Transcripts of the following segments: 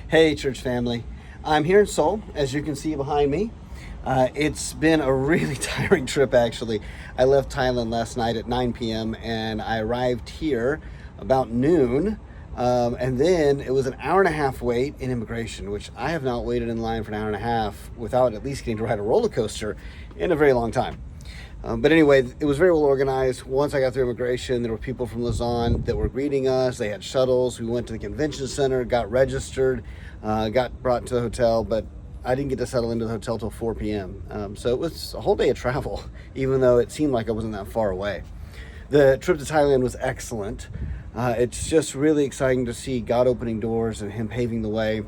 Hey, church family. I'm here in Seoul, as you can see behind me. It's been a really tiring trip, actually. I left Thailand last night at 9 p.m. and I arrived here about noon. And then it was an hour and a half wait in immigration, which I have not waited in line for an hour and a half without at least getting to ride a roller coaster in a very long time. But anyway, it was very well organized. Once I got through immigration, there were people from Lausanne that were greeting us. They had shuttles. We went to the convention center, got registered, got brought to the hotel, but I didn't get to settle into the hotel till 4 p.m. So it was a whole day of travel, even though it seemed like I wasn't that far away. The trip to Thailand was excellent. It's just really exciting to see God opening doors and Him paving the way.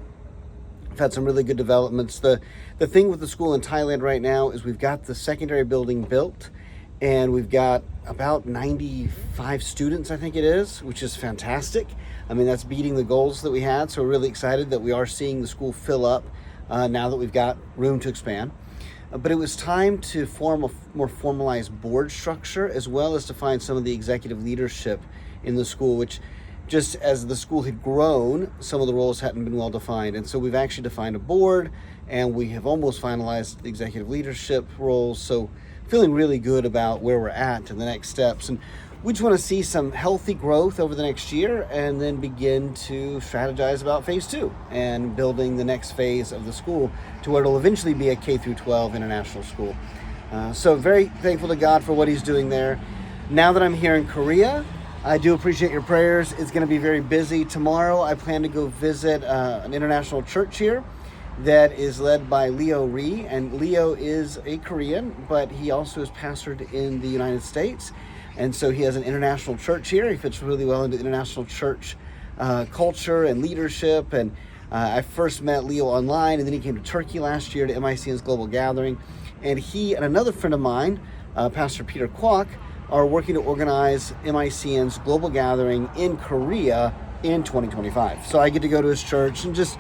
We've had some really good developments. The thing with the school in Thailand right now is we've got the secondary building built and we've got about 95 students, I think it is, which is fantastic. I mean, that's beating the goals that we had. So we're really excited that we are seeing the school fill up now that we've got room to expand. But it was time to form a more formalized board structure, as well as to find some of the executive leadership in the school, which just as the school had grown, some of the roles hadn't been well defined. And so we've actually defined a board and we have almost finalized the executive leadership roles. So feeling really good about where we're at and the next steps. And we just want to see some healthy growth over the next year and then begin to strategize about phase 2 and building the next phase of the school to where it'll eventually be a K through 12 international school. So very thankful to God for what He's doing there. Now that I'm here in Korea, I do appreciate your prayers. It's going to be very busy. Tomorrow, I plan to go visit an international church here that is led by Leo Ree. And Leo is a Korean, but he also is pastored in the United States. And so he has an international church here. He fits really well into international church culture and leadership. And I first met Leo online, and then he came to Turkey last year to MICN's Global Gathering. And he and another friend of mine, Pastor Peter Kwok, are working to organize MICN's Global Gathering in Korea in 2025. So I get to go to his church and just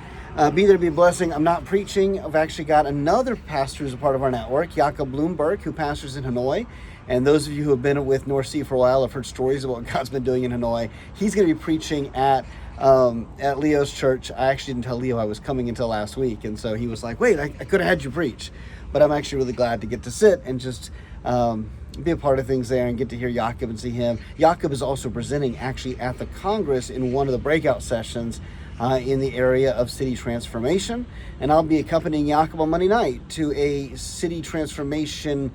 be there to be a blessing. I'm not preaching. I've actually got another pastor who's a part of our network, Jakob Bloomberg, who pastors in Hanoi. And those of you who have been with North Sea for a while have heard stories about what God's been doing in Hanoi. He's going to be preaching at Leo's church. I actually didn't tell Leo I was coming until last week. And so he was like, wait, I could have had you preach. But I'm actually really glad to get to sit and just be a part of things there and get to hear Jakob and see him. Jakob is also presenting actually at the Congress in one of the breakout sessions in the area of city transformation. And I'll be accompanying Jakob on Monday night to a city transformation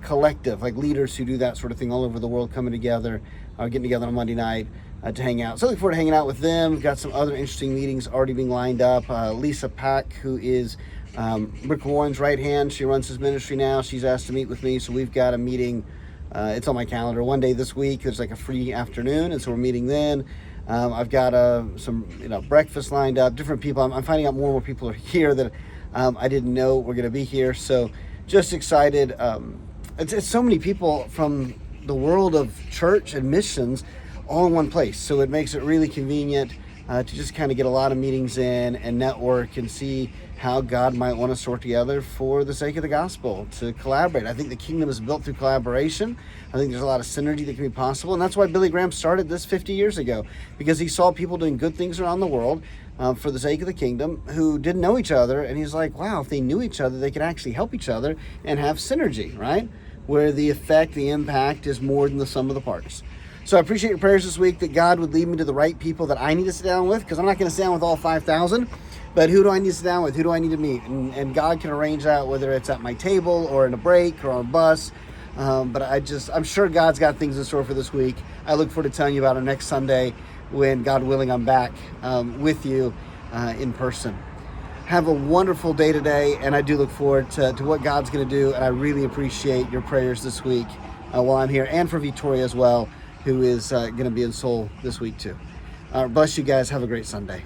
collective, like leaders who do that sort of thing all over the world coming together, getting together on Monday night to hang out. So looking forward to hanging out with them. We've got some other interesting meetings already being lined up. Lisa Pack, who is Rick Warren's right hand, she runs his ministry now. She's asked to meet with me, so we've got a meeting. It's on my calendar. One day this week, there's like a free afternoon, and so we're meeting then. I've got some breakfast lined up. Different people. I'm finding out more and more people are here that I didn't know were going to be here. So just excited. It's so many people from the world of church and missions all in one place. So it makes it really convenient to just kind of get a lot of meetings in and network and see how God might want us to work together for the sake of the gospel, to collaborate. I think the kingdom is built through collaboration. I think there's a lot of synergy that can be possible. And that's why Billy Graham started this 50 years ago, because he saw people doing good things around the world for the sake of the kingdom who didn't know each other. And he's like, wow, if they knew each other, they could actually help each other and have synergy, right? Where the effect, the impact is more than the sum of the parts. So I appreciate your prayers this week that God would lead me to the right people that I need to sit down with, because I'm not going to sit down with all 5,000, but who do I need to sit down with? Who do I need to meet? And God can arrange that, whether it's at my table or in a break or on a bus. But I'm sure God's got things in store for this week. I look forward to telling you about it next Sunday when, God willing, I'm back with you in person. Have a wonderful day today, and I do look forward to what God's going to do, and I really appreciate your prayers this week while I'm here, and for Victoria as well, who is going to be in Seoul this week too. Bless you guys. Have a great Sunday.